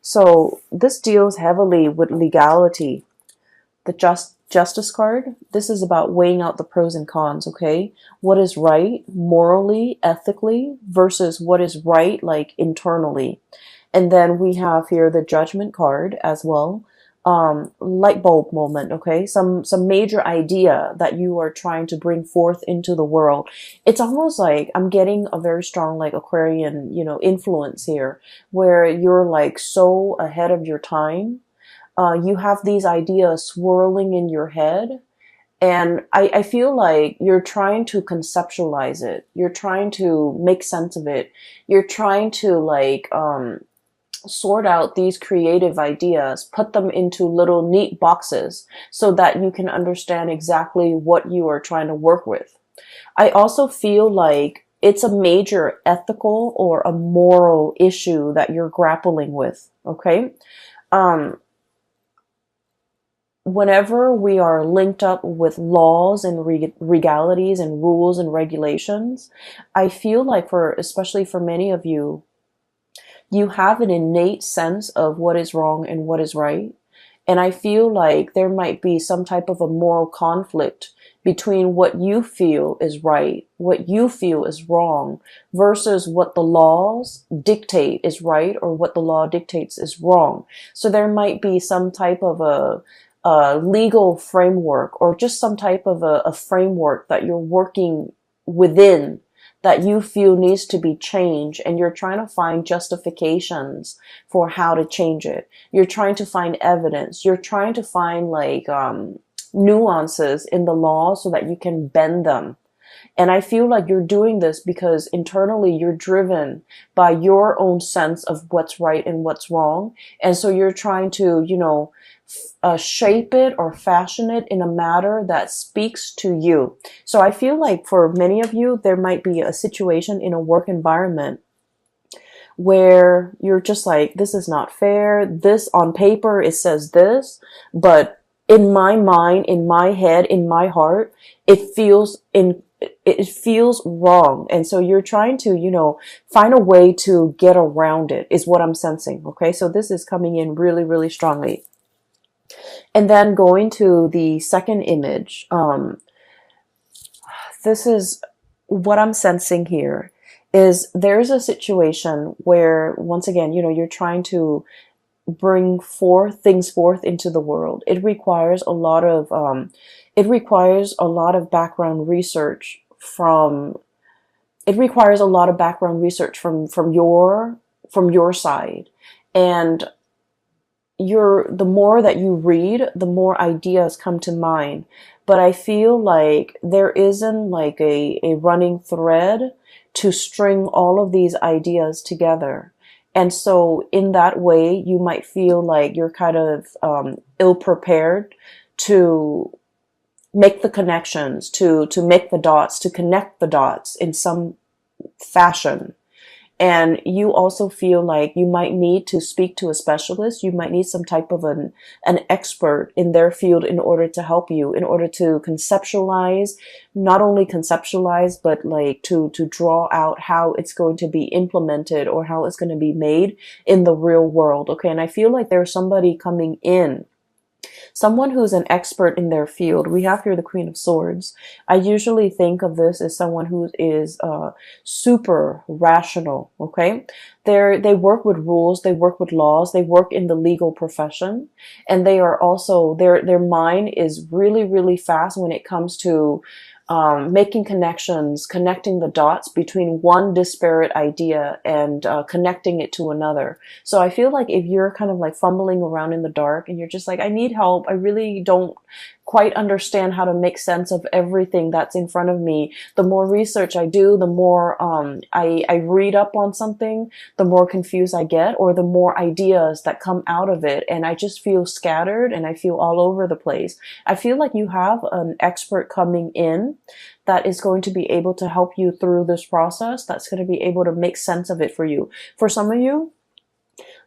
So this deals heavily with legality. The justice card, this is about weighing out the pros and cons, okay? What is right morally, ethically, versus what is right like internally. And then we have here the judgment card as well. Light bulb moment, okay? Some major idea that you are trying to bring forth into the world. It's almost like I'm getting a very strong like Aquarian, influence here, where you're like so ahead of your time. You have these ideas swirling in your head, and I feel like you're trying to conceptualize it. You're trying to make sense of it. You're trying to like sort out these creative ideas, put them into little neat boxes so that you can understand exactly what you are trying to work with. I also feel like it's a major ethical or a moral issue that you're grappling with, okay? Um, Whenever we are linked up with laws and regalities and rules and regulations, I feel like especially for many of you, you have an innate sense of what is wrong and what is right. And I feel like there might be some type of a moral conflict between what you feel is right, what you feel is wrong, versus what the laws dictate is right or what the law dictates is wrong. So there might be some type of a legal framework or just some type of a framework that you're working within that you feel needs to be changed, and you're trying to find justifications for how to change it. You're trying to find evidence. You're trying to find like nuances in the law so that you can bend them. And I feel like you're doing this because internally you're driven by your own sense of what's right and what's wrong. And so you're trying to, shape it or fashion it in a manner that speaks to you. So I feel like for many of you, there might be a situation in a work environment where you're just like, this is not fair. This on paper, it says this, but in my mind, in my head, in my heart, it feels wrong. And so you're trying to, find a way to get around it is what I'm sensing. Okay. So this is coming in really, really strongly. And then going to the second image, this is what I'm sensing here is there's a situation where once again, you're trying to bring things forth into the world. It requires a lot of background research from your side. And the more that you read, the more ideas come to mind. But I feel like there isn't like a running thread to string all of these ideas together. And so in that way, you might feel like you're kind of ill-prepared to make the connections, to make the dots, to connect the dots in some fashion. And you also feel like you might need to speak to a specialist. You might need some type of an expert in their field in order to help you, in order to not only conceptualize, but like to draw out how it's going to be implemented or how it's going to be made in the real world. Okay. And I feel like there's somebody coming in, someone who's an expert in their field. We have here the Queen of Swords. I usually think of this as someone who is super rational, okay? They work with rules, they work with laws, they work in the legal profession, and they are also, their mind is really, really fast when it comes to making connections, connecting the dots between one disparate idea and connecting it to another. So I feel like if you're kind of like fumbling around in the dark and you're just like, I need help, I really don't quite understand how to make sense of everything that's in front of me. The more research I do, the more I read up on something, the more confused I get, or the more ideas that come out of it. And I just feel scattered and I feel all over the place. I feel like you have an expert coming in that is going to be able to help you through this process, that's going to be able to make sense of it for you. For some of you,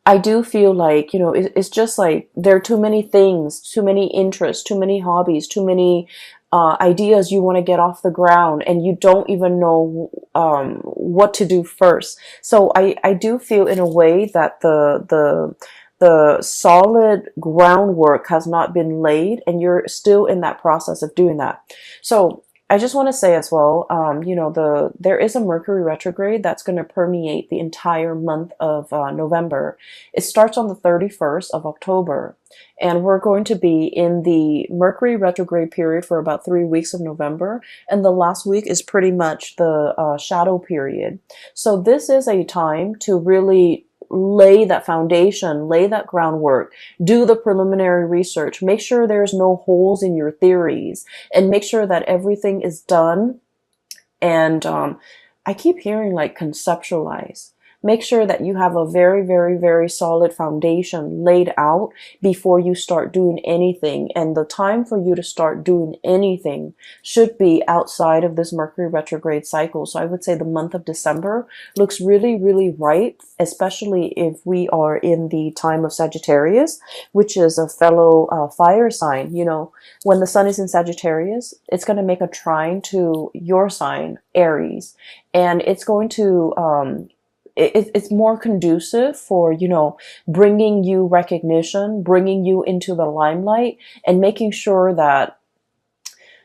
I do feel like, it's just like there are too many things, too many interests, too many hobbies, too many ideas you want to get off the ground, and you don't even know what to do first. So I do feel in a way that the the solid groundwork has not been laid, and you're still in that process of doing that. So I just want to say as well, there is a Mercury retrograde that's going to permeate the entire month of November. It starts on the 31st of October, and we're going to be in the Mercury retrograde period for about 3 weeks of November, and the last week is pretty much the shadow period. So this is a time to really lay that foundation, lay that groundwork, do the preliminary research, make sure there's no holes in your theories, and make sure that everything is done. And I keep hearing like conceptualize. Make sure that you have a very, very, very solid foundation laid out before you start doing anything. And the time for you to start doing anything should be outside of this Mercury retrograde cycle. So I would say the month of December looks really, really right, especially if we are in the time of Sagittarius, which is a fellow fire sign. You know, when the sun is in Sagittarius, it's going to make a trine to your sign, Aries, and it's going to it's more conducive for, bringing you recognition, bringing you into the limelight, and making sure that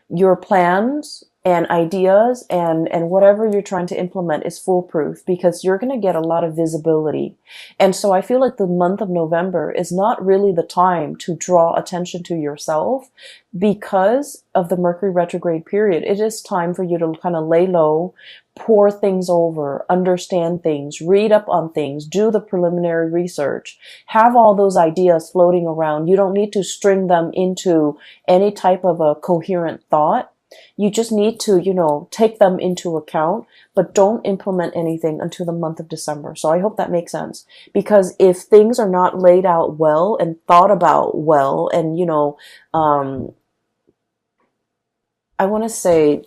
your plans and ideas and whatever you're trying to implement is foolproof, because you're going to get a lot of visibility. And so I feel like the month of November is not really the time to draw attention to yourself because of the Mercury retrograde period. It is time for you to kind of lay low, pour things over, understand things, read up on things, do the preliminary research, have all those ideas floating around. You don't need to string them into any type of a coherent thought. You just need to, take them into account, but don't implement anything until the month of December. So I hope that makes sense. Because if things are not laid out well and thought about well, and, I want to say,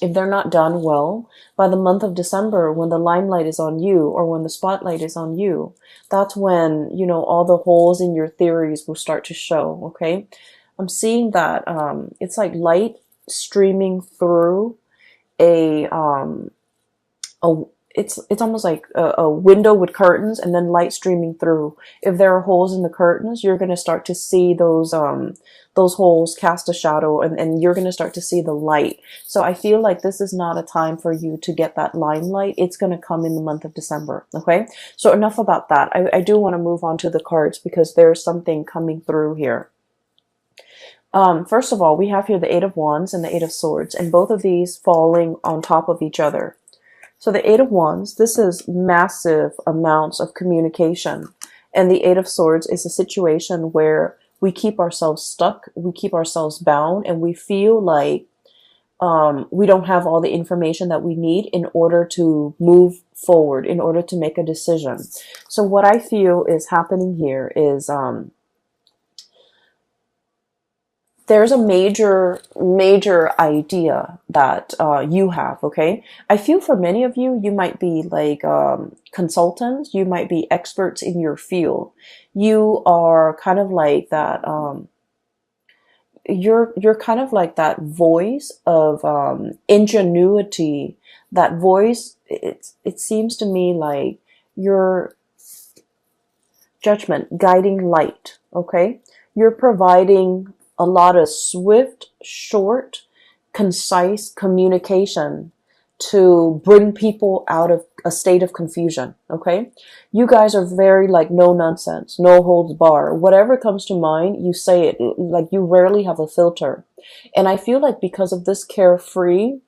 if they're not done well, by the month of December, when the limelight is on you or when the spotlight is on you, that's when, all the holes in your theories will start to show, okay? I'm seeing that it's like light streaming through a it's almost like a window with curtains and then light streaming through. If there are holes in the curtains, you're going to start to see those holes cast a shadow, and you're going to start to see the light. So I feel like this is not a time for you to get that limelight. It's going to come in the month of December. Okay. So enough about that. I do want to move on to the cards because there's something coming through here. First of all, we have here the Eight of Wands and the Eight of Swords, and both of these falling on top of each other. So the Eight of Wands, this is massive amounts of communication. And the Eight of Swords is a situation where we keep ourselves stuck, we keep ourselves bound, and we feel like we don't have all the information that we need in order to move forward, in order to make a decision. So what I feel is happening here is there's a major idea that you have, okay? I feel for many of you, you might be like consultants, you might be experts in your field. You are kind of like that, you're kind of like that voice of ingenuity, that voice, it seems to me like your judgment, guiding light, okay? You're providing a lot of swift, short, concise communication to bring people out of a state of confusion, okay? You guys are very like no nonsense, no holds bar. Whatever comes to mind, you say it. Like you rarely have a filter. And I feel like because of this carefree,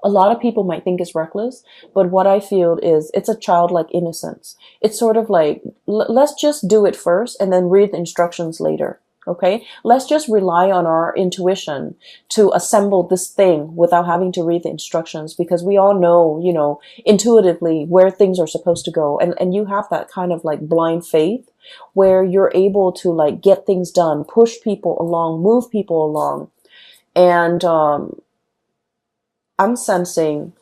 a lot of people might think it's reckless, but what I feel is it's a childlike innocence. It's sort of like, let's just do it first and then read the instructions later. Okay, let's just rely on our intuition to assemble this thing without having to read the instructions, because we all know, intuitively where things are supposed to go. And you have that kind of like blind faith where you're able to like get things done, push people along, move people along. And I'm sensing,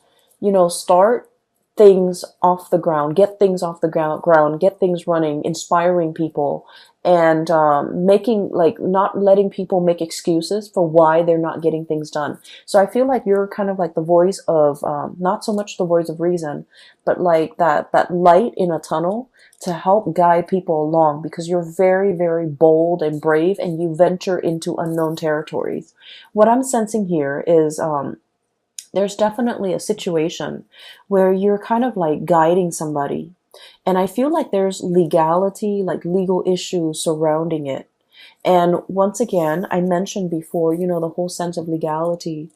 start things off the ground, get things off the ground, get things running, inspiring people, and making, like, not letting people make excuses for why they're not getting things done. So I feel like you're kind of like the voice of, not so much the voice of reason, but like that light in a tunnel to help guide people along, because you're very, very bold and brave, and you venture into unknown territories. What I'm sensing here is, there's definitely a situation where you're kind of like guiding somebody. And I feel like there's legality, like legal issues surrounding it. And once again, I mentioned before, the whole sense of legality.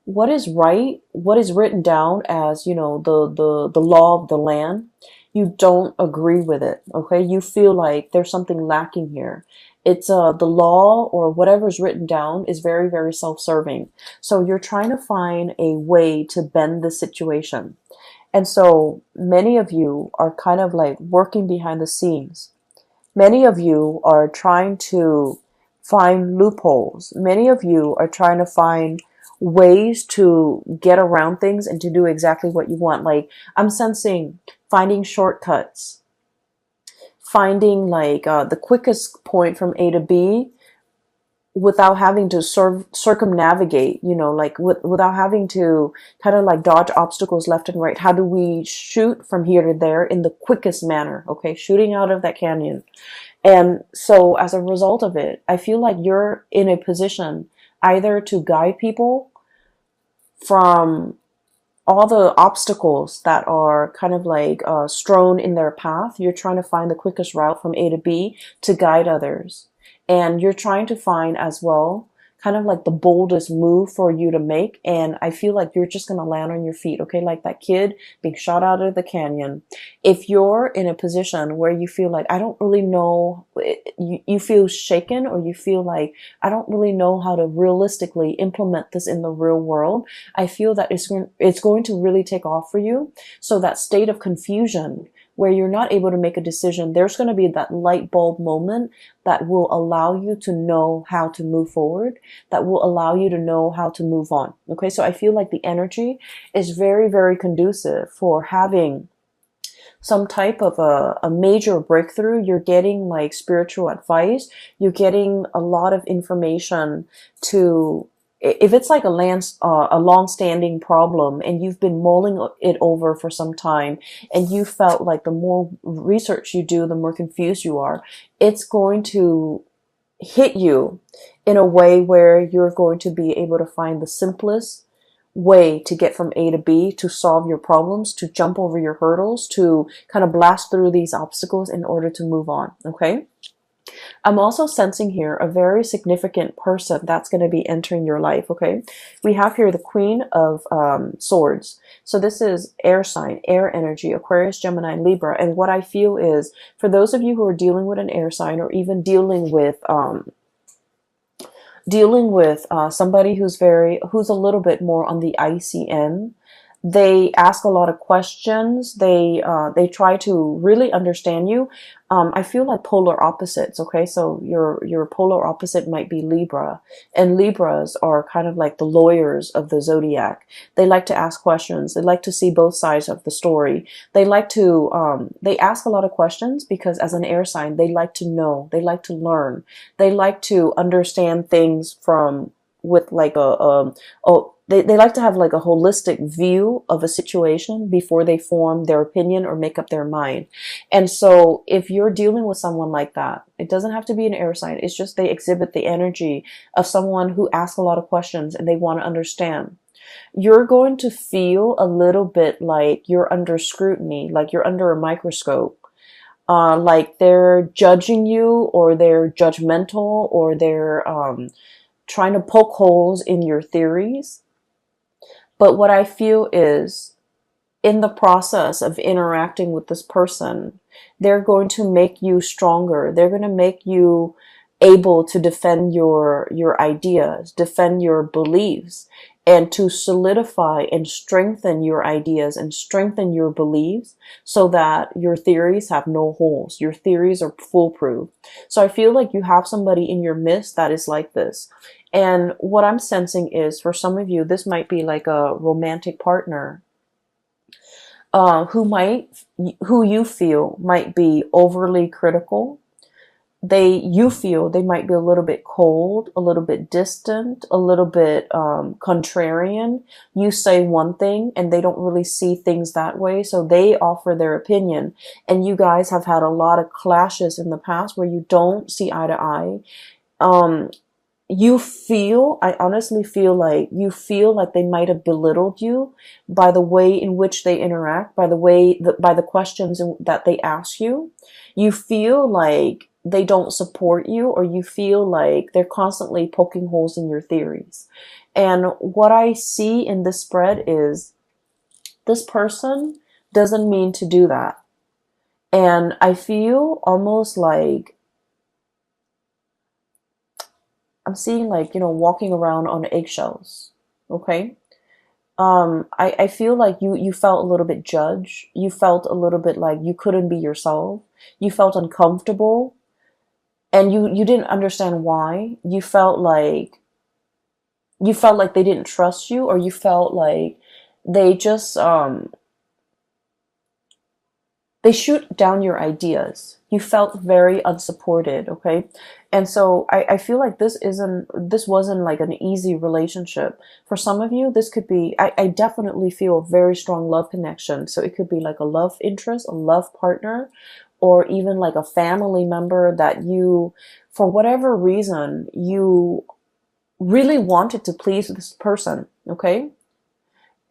What is right, what is written down as, the law of the land, you don't agree with it, okay? You feel like there's something lacking here. It's the law or whatever's written down is very, very self-serving. So you're trying to find a way to bend the situation. And so many of you are kind of like working behind the scenes. Many of you are trying to find loopholes. Many of you are trying to find ways to get around things and to do exactly what you want. Like, I'm sensing finding shortcuts, finding like the quickest point from A to B without having to circumnavigate, like without having to kind of like dodge obstacles left and right. How do we shoot from here to there in the quickest manner? Okay, shooting out of that canyon. And so as a result of it, I feel like you're in a position either to guide people from all the obstacles that are kind of like strewn in their path. You're trying to find the quickest route from A to B to guide others. And you're trying to find as well kind of like the boldest move for you to make. And I feel like you're just going to land on your feet, okay? Like that kid being shot out of the canyon. If you're in a position where you feel like, I don't really know, you feel shaken, or you feel like, I don't really know how to realistically implement this in the real world, I feel that it's going to really take off for you. So that state of confusion where you're not able to make a decision, there's going to be that light bulb moment that will allow you to know how to move forward, that will allow you to know how to move on. Okay, so I feel like the energy is very, very conducive for having some type of a major breakthrough. You're getting like spiritual advice. You're getting a lot of information to, if it's like a long-standing problem and you've been mulling it over for some time, and you felt like the more research you do, the more confused you are, it's going to hit you in a way where you're going to be able to find the simplest way to get from A to B, to solve your problems, to jump over your hurdles, to kind of blast through these obstacles in order to move on. Okay. I'm also sensing here a very significant person that's going to be entering your life, okay? We have here the Queen of Swords. So this is air sign, air energy, Aquarius, Gemini, Libra. And what I feel is, for those of you who are dealing with an air sign, or even dealing with somebody who's a little bit more on the icy end, they ask a lot of questions. They try to really understand you. I feel like polar opposites. Okay, so your polar opposite might be Libra, and Libras are kind of like the lawyers of the zodiac. They like to ask questions. They like to see both sides of the story. They like to they ask a lot of questions because, as an air sign, they like to know. They like to learn. They like to understand things from with like they like to have like a holistic view of a situation before they form their opinion or make up their mind. And so if you're dealing with someone like that, it doesn't have to be an air sign. It's just they exhibit the energy of someone who asks a lot of questions and they want to understand. You're going to feel a little bit like you're under scrutiny, like you're under a microscope. Like they're judging you, or they're judgmental, or they're trying to poke holes in your theories. But what I feel is, in the process of interacting with this person, they're going to make you stronger. They're going to make you able to defend your ideas, defend your beliefs, and to solidify and strengthen your ideas and strengthen your beliefs so that your theories have no holes. Your theories are foolproof. So I feel like you have somebody in your midst that is like this. And what I'm sensing is, for some of you, this might be like a romantic partner. who you feel might be overly critical. You feel they might be a little bit cold, a little bit distant, a little bit contrarian. You say one thing and they don't really see things that way, so they offer their opinion. And you guys have had a lot of clashes in the past where you don't see eye to eye. Um, I honestly feel like they might have belittled you by the way in which they interact, by the questions that they ask you. You feel like they don't support you, or you feel like they're constantly poking holes in your theories. And what I see in this spread is this person doesn't mean to do that. And I feel almost like I'm seeing, like, walking around on eggshells. Okay. I feel like you felt a little bit judged. You felt a little bit like you couldn't be yourself. You felt uncomfortable, and you didn't understand why. You felt like they didn't trust you, or you felt like they just they shoot down your ideas. You felt very unsupported, okay? And so I feel like this wasn't like an easy relationship. For some of you, this could be, I definitely feel a very strong love connection. So it could be like a love interest, a love partner, or even like a family member that you, for whatever reason, you really wanted to please this person, okay?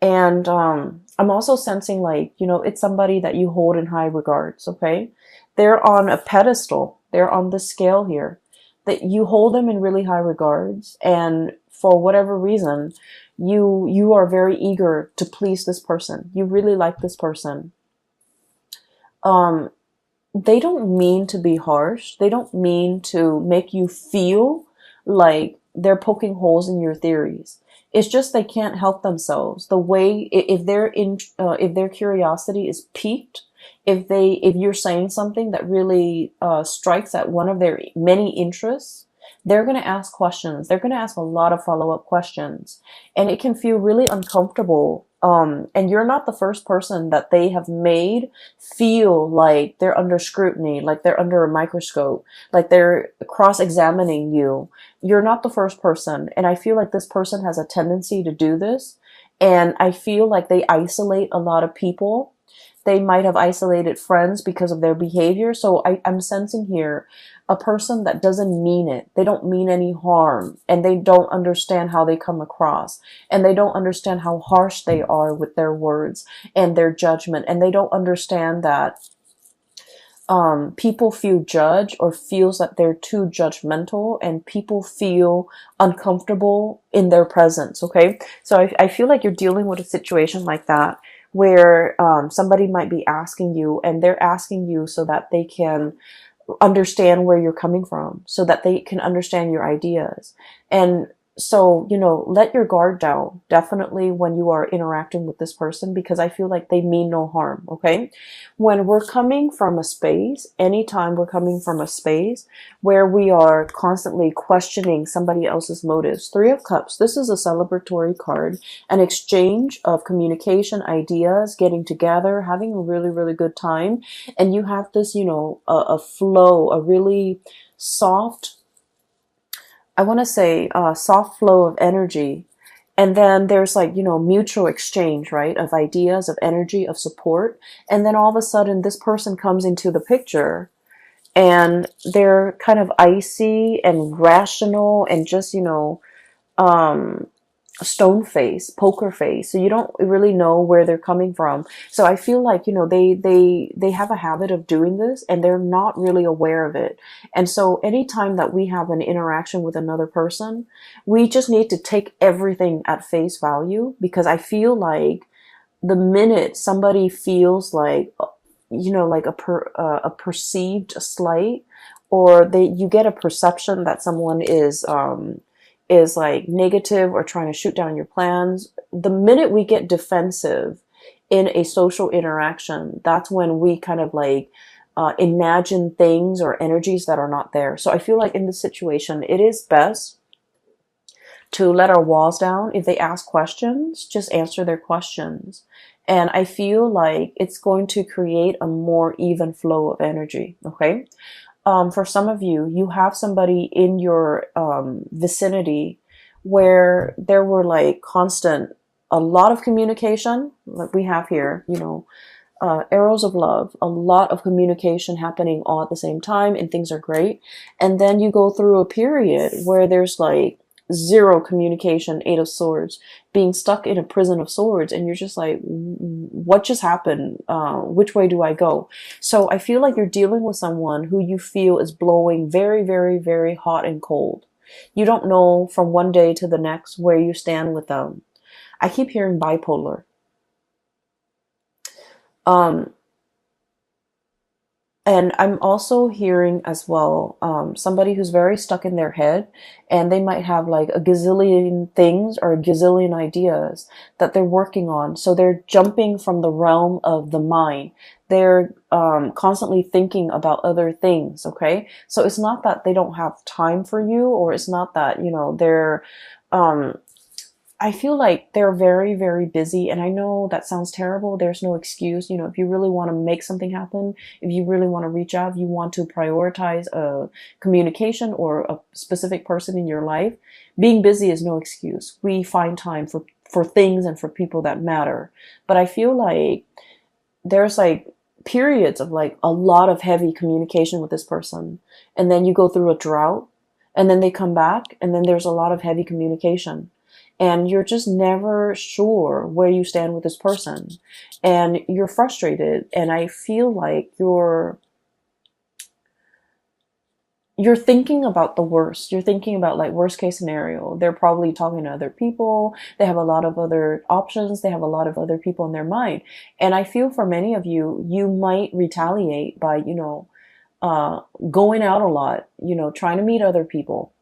And I'm also sensing, like, it's somebody that you hold in high regards, okay? They're on a pedestal. They're on the scale here. That you hold them in really high regards, and for whatever reason, you are very eager to please this person. You really like this person. Um, they don't mean to be harsh. They don't mean to make you feel like they're poking holes in your theories. It's just they can't help themselves. The way, if their curiosity is piqued, if you're saying something that really strikes at one of their many interests, they're going to ask questions. They're going to ask a lot of follow-up questions, and it can feel really uncomfortable. And you're not the first person that they have made feel like they're under scrutiny, like they're under a microscope, like they're cross-examining you. You're not the first person. And I feel like this person has a tendency to do this. And I feel like they isolate a lot of people. They might have isolated friends because of their behavior. So I'm sensing here a person that doesn't mean it. They don't mean any harm, and they don't understand how they come across, and they don't understand how harsh they are with their words and their judgment. And they don't understand that people feel judged, or feels that they're too judgmental, and people feel uncomfortable in their presence. Okay. So I feel like you're dealing with a situation like that, where somebody might be asking you, and they're asking you so that they can understand where you're coming from, so that they can understand your ideas. And so, let your guard down, definitely, when you are interacting with this person, because I feel like they mean no harm, okay? When we're coming from a space, anytime we're coming from a space where we are constantly questioning somebody else's motives, Three of Cups, this is a celebratory card, an exchange of communication, ideas, getting together, having a really, really good time. And you have this, a flow, a really soft, I want to say, soft flow of energy. And then there's, like, mutual exchange, right? Of ideas, of energy, of support. And then all of a sudden this person comes into the picture, and they're kind of icy and rational, and just, um, stone face, poker face. So you don't really know where they're coming from. So I feel like, they have a habit of doing this, and they're not really aware of it. And so anytime that we have an interaction with another person, we just need to take everything at face value, because I feel like the minute somebody feels like, like a perceived slight, or you get a perception that someone is like negative or trying to shoot down your plans, the minute we get defensive in a social interaction, that's when we kind of like imagine things or energies that are not there. So I feel like in this situation, it is best to let our walls down. If they ask questions, just answer their questions. And I feel like it's going to create a more even flow of energy. Okay. For some of you, you have somebody in your vicinity where there were like constant, a lot of communication, like we have here, arrows of love, a lot of communication happening all at the same time, and things are great. And then you go through a period where there's like zero communication, Eight of Swords, being stuck in a prison of swords, and you're just like, what just happened? Which way do I go? So I feel like you're dealing with someone who you feel is blowing very, very, very hot and cold. You don't know from one day to the next where you stand with them. I keep hearing bipolar. Um, And I'm also hearing as well somebody who's very stuck in their head, and they might have like a gazillion things or a gazillion ideas that they're working on. So they're jumping from the realm of the mind. They're constantly thinking about other things. Okay. So it's not that they don't have time for you, or it's not that, they're, um, I feel like they're very, very busy. And I know that sounds terrible. There's no excuse. If you really want to make something happen, if you really want to reach out, if you want to prioritize a communication or a specific person in your life, being busy is no excuse. We find time for things and for people that matter. But I feel like there's like periods of like a lot of heavy communication with this person. And then you go through a drought, and then they come back, and then there's a lot of heavy communication, and you're just never sure where you stand with this person, and you're frustrated. And I feel like you're thinking about the worst. You're thinking about like worst case scenario. They're probably talking to other people. They have a lot of other options. They have a lot of other people in their mind. And I feel for many of you, you might retaliate by, going out a lot, trying to meet other people.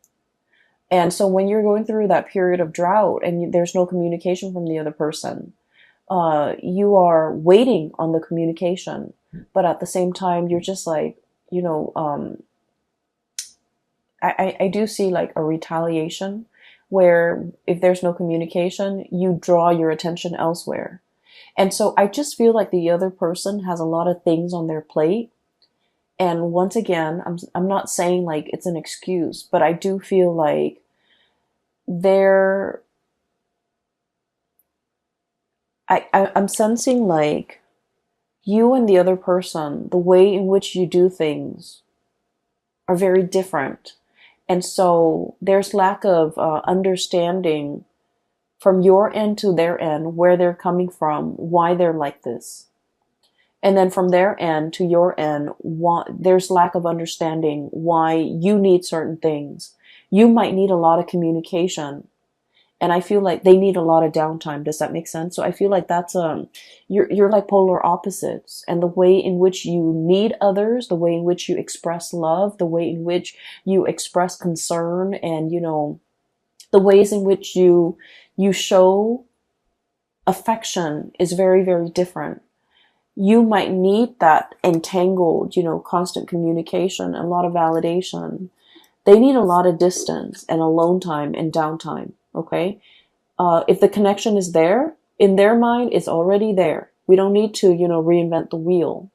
And so when you're going through that period of drought and there's no communication from the other person, you are waiting on the communication. But at the same time, you're just like, I do see like a retaliation where if there's no communication, you draw your attention elsewhere. And so I just feel like the other person has a lot of things on their plate. And once again, I'm not saying like it's an excuse, but I do feel like they're I'm sensing like you and the other person, the way in which you do things are very different. And so there's lack of understanding from your end to their end, where they're coming from, why they're like this. And then from their end to your end, there's lack of understanding why you need certain things. You might need a lot of communication, and I feel like they need a lot of downtime. Does that make sense? So I feel like that's you're like polar opposites, and the way in which you need others, the way in which you express love, the way in which you express concern, and the ways in which you show affection is very, very different. You might need that entangled, constant communication, a lot of validation. They need a lot of distance and alone time and downtime. Okay. If the connection is there, in their mind, it's already there. We don't need to, reinvent the wheel.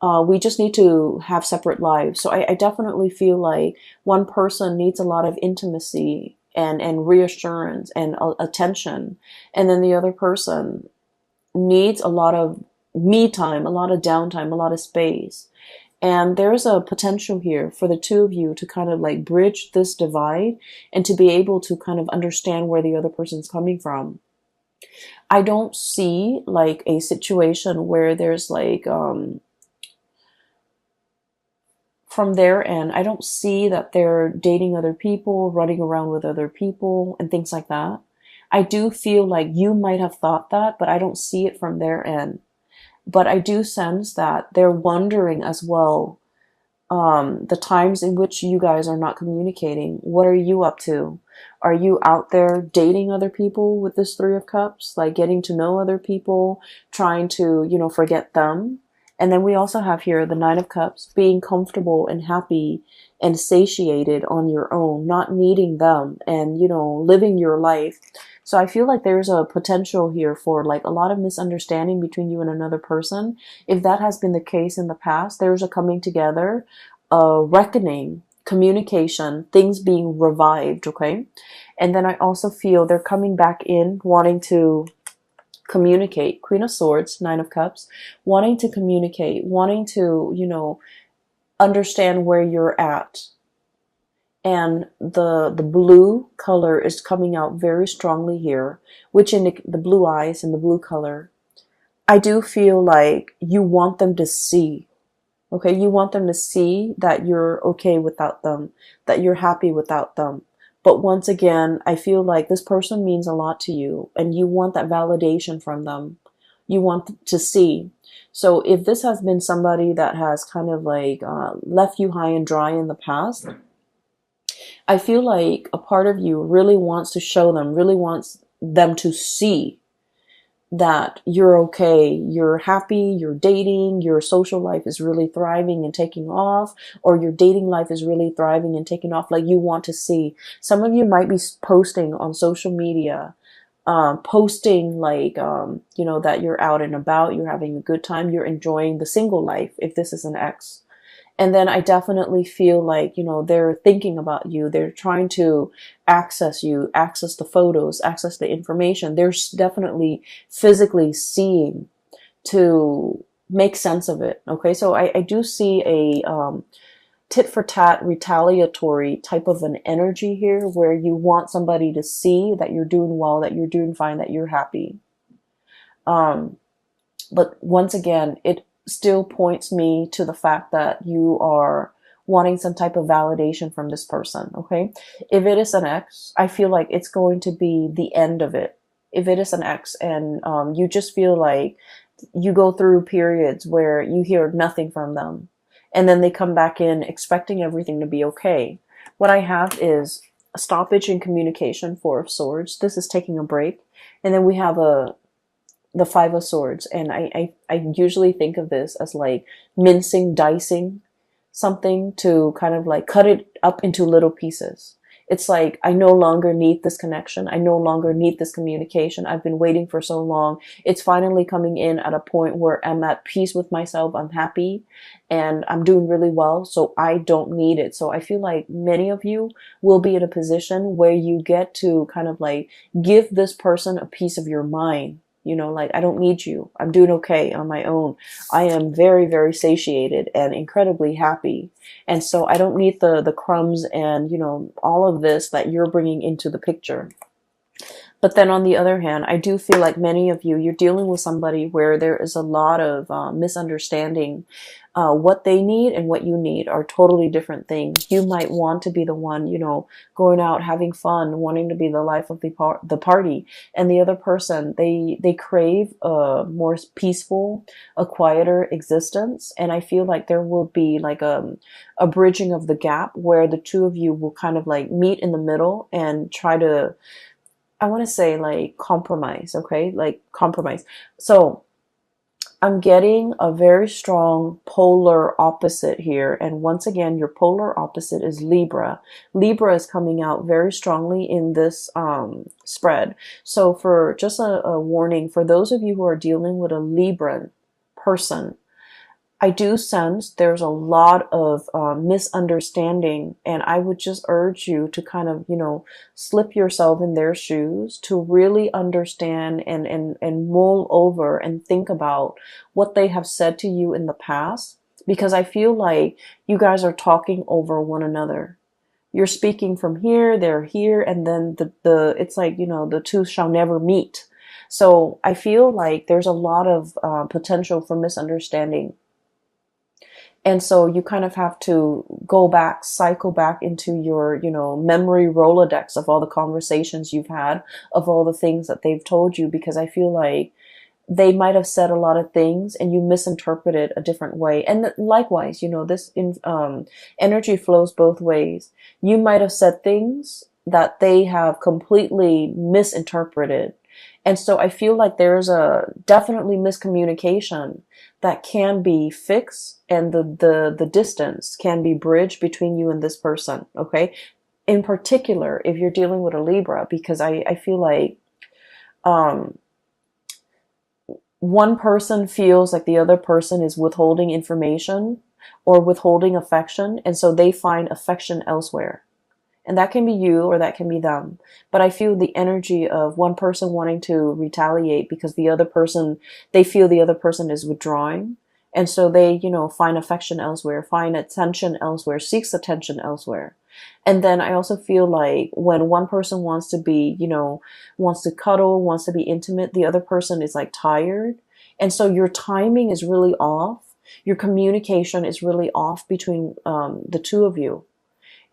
We just need to have separate lives. So I definitely feel like one person needs a lot of intimacy and reassurance and attention. And then the other person needs a lot of me time, a lot of downtime, a lot of space. And there's a potential here for the two of you to kind of like bridge this divide and to be able to kind of understand where the other person's coming from. I don't see like a situation where there's like, from their end, I don't see that they're dating other people, running around with other people and things like that. I do feel like you might have thought that, but I don't see it from their end. But I do sense that they're wondering as well, the times in which you guys are not communicating. What are you up to? Are you out there dating other people with this Three of Cups? Like getting to know other people, trying to, forget them? And then we also have here the Nine of Cups, being comfortable and happy and satiated on your own, not needing them, and, you know, living your life. So I feel like there's a potential here for like a lot of misunderstanding between you and another person. If that has been the case in the past, there's a coming together, a reckoning, communication, things being revived, okay? And then I also feel they're coming back in, wanting to communicate. Queen of Swords, Nine of Cups, wanting to communicate, wanting to, you know, understand where you're at. And the blue color is coming out very strongly here, which in the blue eyes and the blue color, I do feel like you want them to see. Okay, you want them to see that you're okay without them, that you're happy without them. But once again, I feel like this person means a lot to you and you want that validation from them. You want to see. So if this has been somebody that has kind of like left you high and dry in the past, I feel like a part of you really wants to show them, really wants them to see that you're okay, you're happy, you're dating, your social life is really thriving and taking off, or your dating life is really thriving and taking off. Like you want to see. Some of you might be posting on social media, posting like, you know, that you're out and about, you're having a good time, you're enjoying the single life, if this is an ex. And then I definitely feel like, you know, they're thinking about you. They're trying to access you, access the photos, access the information. They're definitely physically seeing to make sense of it. Okay. So I do see a, tit for tat retaliatory type of an energy here where you want somebody to see that you're doing well, that you're doing fine, that you're happy. But once again, it still points me to the fact that you are wanting some type of validation from this person, okay? If it is an ex, I feel like it's going to be the end of it. If it is an ex and you just feel like you go through periods where you hear nothing from them and then they come back in expecting everything to be okay. What I have is a stoppage in communication, Four of Swords. This is taking a break. And then we have the Five of Swords. And I usually think of this as like mincing, dicing something to kind of like cut it up into little pieces. It's like, I no longer need this connection. I no longer need this communication. I've been waiting for so long. It's finally coming in at a point where I'm at peace with myself. I'm happy and I'm doing really well. So I don't need it. So I feel like many of you will be in a position where you get to kind of like give this person a piece of your mind. You know, like, I don't need you. I'm doing okay on my own. I am very, very satiated and incredibly happy. And so I don't need the crumbs and, you know, all of this that you're bringing into the picture. But then on the other hand, I do feel like many of you, you're dealing with somebody where there is a lot of misunderstanding. What they need and what you need are totally different things. You might want to be the one, you know, going out, having fun, wanting to be the life of the party. And the other person, they crave a more peaceful, a quieter existence. And I feel like there will be like a bridging of the gap where the two of you will kind of like meet in the middle and try to, I want to say like compromise, okay? Like compromise. So I'm getting a very strong polar opposite here. And once again, your polar opposite is Libra. Libra is coming out very strongly in this spread. So for just a warning, for those of you who are dealing with a Libran person, I do sense there's a lot of misunderstanding, and I would just urge you to kind of, you know, slip yourself in their shoes to really understand and mull over and think about what they have said to you in the past, because I feel like you guys are talking over one another. You're speaking from here, they're here, and then the it's like, you know, the two shall never meet. So I feel like there's a lot of potential for misunderstanding. And so you kind of have to go back, cycle back into your, you know, memory Rolodex of all the conversations you've had, of all the things that they've told you, because I feel like they might have said a lot of things and you misinterpreted a different way. And likewise, you know, this energy flows both ways. You might have said things that they have completely misinterpreted. And so I feel like there's a definitely miscommunication that can be fixed, and the distance can be bridged between you and this person. Okay. In particular, if you're dealing with a Libra, because I feel like, um, one person feels like the other person is withholding information or withholding affection, and so they find affection elsewhere. And that can be you or that can be them. But I feel the energy of one person wanting to retaliate because the other person, they feel the other person is withdrawing. And so they, find affection elsewhere, find attention elsewhere, seeks attention elsewhere. And then I also feel like when one person wants to be, wants to cuddle, wants to be intimate, the other person is like tired. And so your timing is really off. Your communication is really off between the two of you.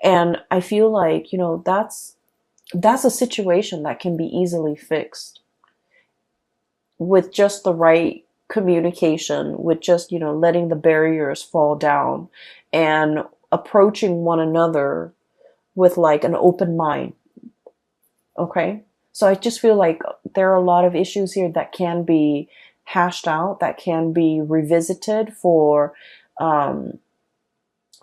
And I feel like, that's a situation that can be easily fixed with just the right communication, with just, letting the barriers fall down and approaching one another with like an open mind. Okay. So I just feel like there are a lot of issues here that can be hashed out, that can be revisited um,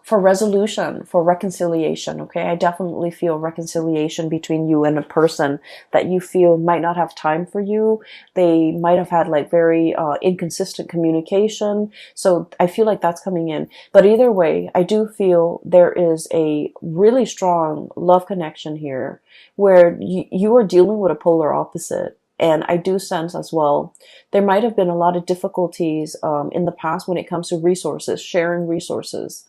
for resolution, for reconciliation. Okay. I definitely feel reconciliation between you and a person that you feel might not have time for you. They might have had like very inconsistent communication. So I feel like that's coming in. But either way, I do feel there is a really strong love connection here where you are dealing with a polar opposite. And I do sense as well, there might have been a lot of difficulties in the past when it comes to resources, sharing resources.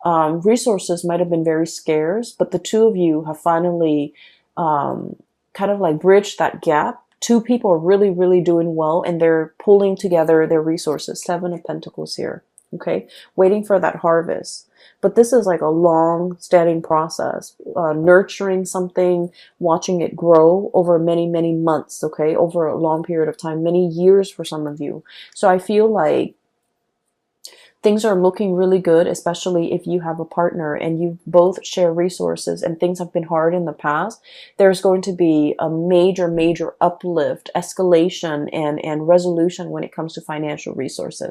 Resources might have been very scarce, but the two of you have finally kind of like bridged that gap. Two people are really, really doing well, and they're pulling together their resources. Seven of Pentacles here. Okay. Waiting for that harvest. But this is like a long standing process, nurturing something, watching it grow over many, many months. Okay. Over a long period of time, many years for some of you. So I feel like things are looking really good, especially if you have a partner and you both share resources and things have been hard in the past. There's going to be a major, major uplift, escalation, and resolution when it comes to financial resources.